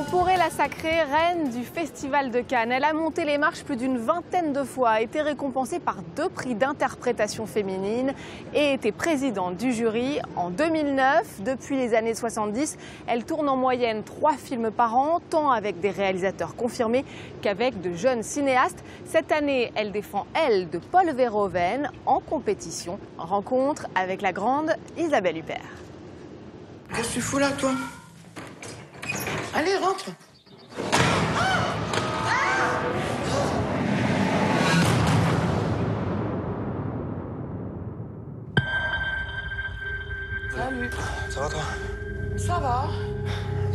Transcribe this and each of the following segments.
On pourrait la sacrer reine du Festival de Cannes. Elle a monté les marches plus d'une vingtaine de fois, a été récompensée par 2 prix d'interprétation féminine et était présidente du jury en 2009. Depuis les années 70, elle tourne en moyenne 3 films par an, tant avec des réalisateurs confirmés qu'avec de jeunes cinéastes. Cette année, elle défend Elle de Paul Verhoeven en compétition. Rencontre avec la grande Isabelle Huppert. Qu'est-ce que tu fous là, toi? Allez, rentre. Salut. Ça va, toi? Ça va.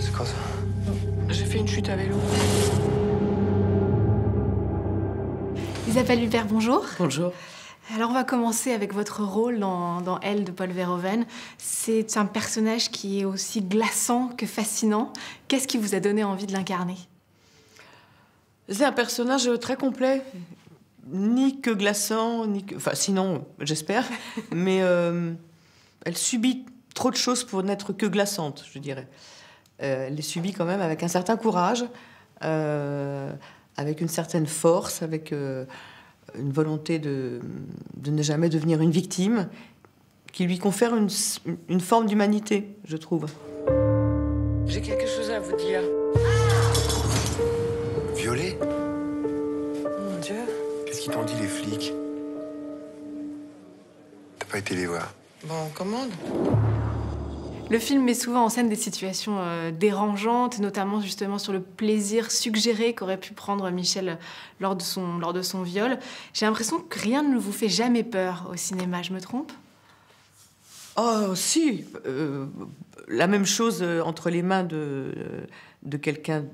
C'est quoi, ça? J'ai fait une chute à vélo. Isabelle Huppert, bonjour. Bonjour. Alors on va commencer avec votre rôle dans Elle de Paul Verhoeven. C'est un personnage qui est aussi glaçant que fascinant. Qu'est-ce qui vous a donné envie de l'incarner? C'est un personnage très complet. Ni que glaçant, ni que... Enfin, sinon, j'espère. Mais elle subit trop de choses pour n'être que glaçante, je dirais. Elle les subit quand même avec un certain courage, avec une certaine force, avec... une volonté de ne jamais devenir une victime, qui lui confère une forme d'humanité, je trouve. J'ai quelque chose à vous dire. Violet? Mon Dieu. Qu'est-ce qu'ils t'ont dit, les flics? T'as pas été les voir? Bon, on commande. Le film met souvent en scène des situations dérangeantes, notamment justement sur le plaisir suggéré qu'aurait pu prendre Michel lors de son viol. J'ai l'impression que rien ne vous fait jamais peur au cinéma, je me trompe? Oh, si. La même chose entre les mains de quelqu'un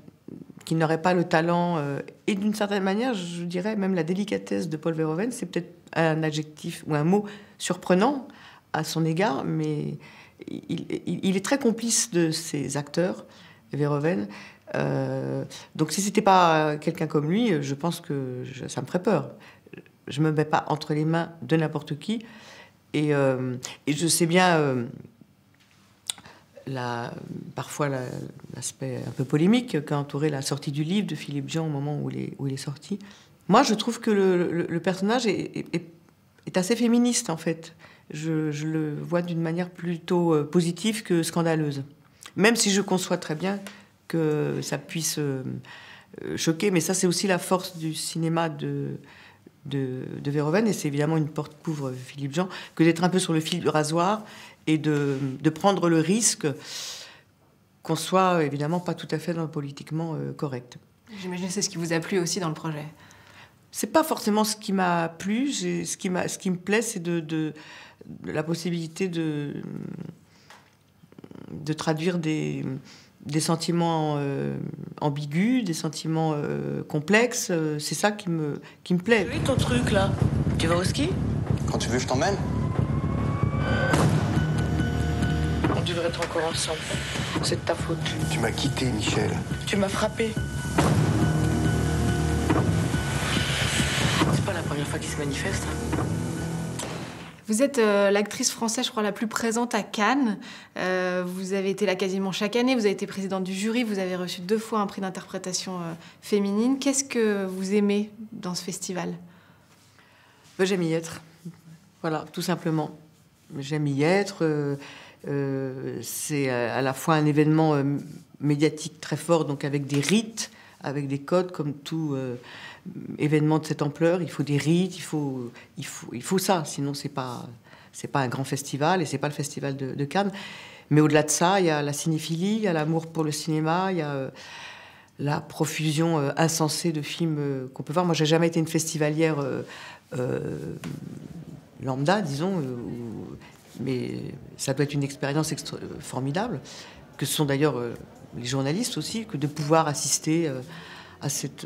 qui n'aurait pas le talent et d'une certaine manière, je dirais même la délicatesse de Paul Verhoeven, c'est peut-être un adjectif ou un mot surprenant à son égard, mais... Il est très complice de ses acteurs, Verhoeven. Donc si c'était pas quelqu'un comme lui, je pense que ça me ferait peur. Je me mets pas entre les mains de n'importe qui. Et je sais bien parfois l'aspect un peu polémique qu'a entouré la sortie du livre de Philippe Jean au moment où il est sorti. Moi, je trouve que le personnage est assez féministe, en fait. Je le vois d'une manière plutôt positive que scandaleuse. Même si je conçois très bien que ça puisse choquer, mais ça, c'est aussi la force du cinéma de Verhoeven, et c'est évidemment une porte qu'ouvre Philippe Jean, que d'être un peu sur le fil du rasoir et de prendre le risque qu'on soit évidemment pas tout à fait dans le politiquement correct. J'imagine que c'est ce qui vous a plu aussi dans le projet. C'est pas forcément ce qui m'a plu. Ce qui me plaît, c'est de la possibilité de traduire des sentiments ambigus, des sentiments complexes. C'est ça qui me plaît. Oui, ton truc, là. Tu vas au ski? Quand tu veux, je t'emmène. On devrait être encore ensemble. C'est de ta faute. Tu m'as quitté, Michel. Tu m'as frappé. C'est pas la première fois qu'il se manifeste. Vous êtes l'actrice française, je crois, la plus présente à Cannes. Vous avez été là quasiment chaque année. Vous avez été présidente du jury. Vous avez reçu 2 fois un prix d'interprétation féminine. Qu'est-ce que vous aimez dans ce festival? J'aime y être. Voilà, tout simplement. J'aime y être. C'est à la fois un événement médiatique très fort, donc avec des rites, avec des codes, comme tout événement de cette ampleur. Il faut des rites, il faut ça. Sinon, c'est pas un grand festival, et c'est pas le festival de Cannes. Mais au-delà de ça, il y a la cinéphilie, il y a l'amour pour le cinéma, il y a la profusion insensée de films qu'on peut voir. Moi, j'ai jamais été une festivalière lambda, disons, mais ça doit être une expérience formidable, que ce sont d'ailleurs les journalistes aussi, que de pouvoir assister à cette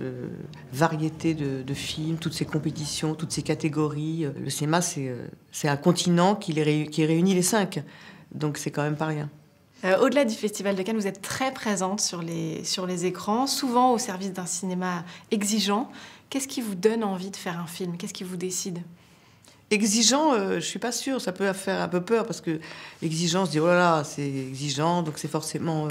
variété de films, toutes ces compétitions, toutes ces catégories. Le cinéma, c'est un continent qui réunit les 5, donc c'est quand même pas rien. Au-delà du Festival de Cannes, vous êtes très présente sur les écrans, souvent au service d'un cinéma exigeant. Qu'est-ce qui vous donne envie de faire un film? Qu'est-ce qui vous décide? Exigeant, je suis pas sûre. Ça peut faire un peu peur, parce que l'exigence, dit oh là là, c'est exigeant, donc c'est forcément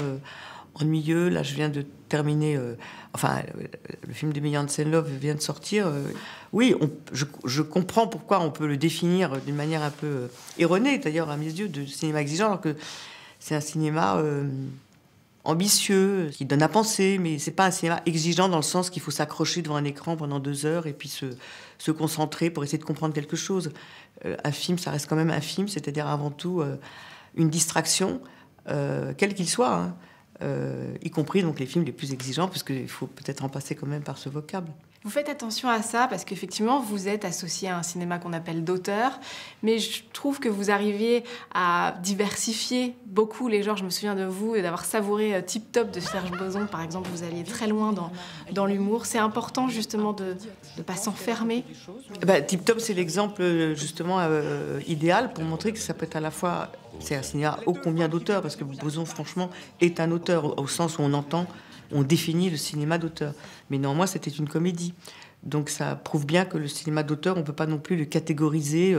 ennuyeux. Là, je viens de terminer... le film de Janssen Love vient de sortir. Oui, je comprends pourquoi on peut le définir d'une manière un peu erronée, d'ailleurs, à mes yeux, de cinéma exigeant, alors que c'est un cinéma ambitieux, qui donne à penser, mais c'est pas un cinéma exigeant dans le sens qu'il faut s'accrocher devant un écran pendant 2 heures et puis se concentrer pour essayer de comprendre quelque chose. Un film, ça reste quand même un film, c'est-à-dire avant tout une distraction, quel qu'il soit, hein. Y compris donc les films les plus exigeants, parce qu'il faut peut-être en passer quand même par ce vocable. Vous faites attention à ça parce qu'effectivement, vous êtes associé à un cinéma qu'on appelle d'auteur, mais je trouve que vous arrivez à diversifier beaucoup les genres. Je me souviens de vous et d'avoir savouré Tip Top de Serge Boson, par exemple. Vous alliez très loin dans l'humour. C'est important justement de ne pas s'enfermer. Tip Top, c'est l'exemple justement idéal pour montrer que ça peut être à la fois... C'est un cinéma ô combien d'auteur, parce que Boson, franchement, est un auteur au sens où on définit le cinéma d'auteur. Mais néanmoins, c'était une comédie. Donc ça prouve bien que le cinéma d'auteur, on ne peut pas non plus le catégoriser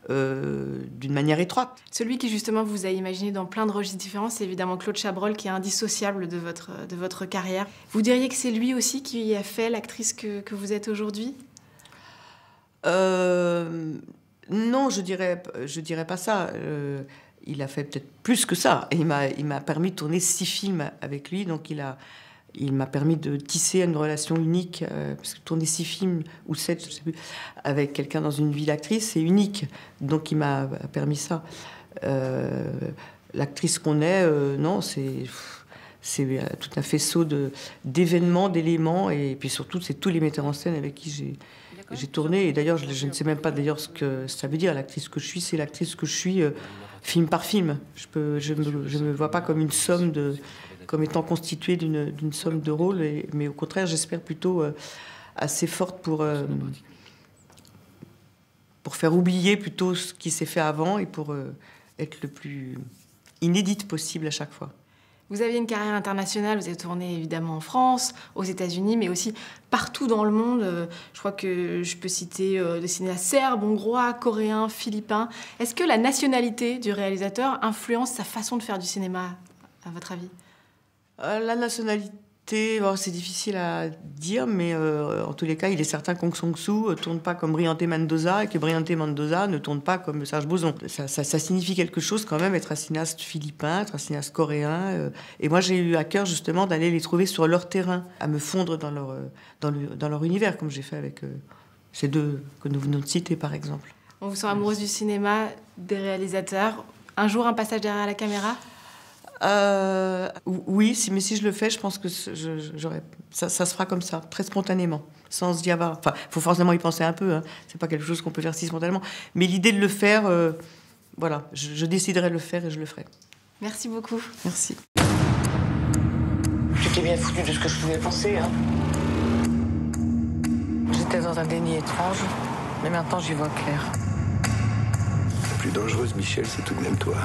d'une manière étroite. Celui qui, justement, vous a imaginé dans plein de registres différents, c'est évidemment Claude Chabrol, qui est indissociable de votre carrière. Vous diriez que c'est lui aussi qui a fait l'actrice que vous êtes aujourd'hui ? Non, je dirais pas ça. Il a fait peut-être plus que ça. Il m'a permis de tourner 6 films avec lui, donc il m'a permis de tisser une relation unique, parce que tourner 6 films, ou 7, je sais plus, avec quelqu'un dans une vie d'actrice, c'est unique. Donc il m'a permis ça. L'actrice qu'on est, non, c'est tout un faisceau d'événements, d'éléments, et puis surtout, c'est tous les metteurs en scène avec qui j'ai tourné. Et d'ailleurs, je ne sais même pas d'ailleurs ce que ça veut dire. L'actrice que je suis, c'est l'actrice que je suis film par film. Je me vois pas comme une somme comme étant constituée d'une somme de rôles, mais au contraire, j'espère plutôt assez forte pour faire oublier plutôt ce qui s'est fait avant et pour être le plus inédite possible à chaque fois. Vous aviez une carrière internationale, vous avez tourné évidemment en France, aux États-Unis, mais aussi partout dans le monde. Je crois que je peux citer des cinéastes serbes, hongrois, coréens, philippins. Est-ce que la nationalité du réalisateur influence sa façon de faire du cinéma, à votre avis ? La nationalité, c'est difficile à dire, mais en tous les cas, il est certain qu'Aung San Suu ne tourne pas comme Briante Mendoza et que Briante Mendoza ne tourne pas comme Serge Boson. Ça signifie quelque chose quand même, être un cinéaste philippin, être un cinéaste coréen. Et moi, j'ai eu à cœur justement d'aller les trouver sur leur terrain, à me fondre dans leur univers, comme j'ai fait avec ces 2 que nous venons de citer, par exemple. On vous sent amoureuse du cinéma, des réalisateurs. Un jour, un passage derrière la caméra ? Oui, mais si je le fais, je pense que ça se fera comme ça, très spontanément, sans y avoir... Enfin, il faut forcément y penser un peu, hein. C'est pas quelque chose qu'on peut faire si spontanément. Mais l'idée de le faire, voilà, je déciderai de le faire et je le ferai. Merci beaucoup. Merci. Tu t'es bien foutu de ce que je pouvais penser, hein. J'étais dans un déni étrange, mais maintenant j'y vois clair. La plus dangereuse, Michel, c'est tout de même toi.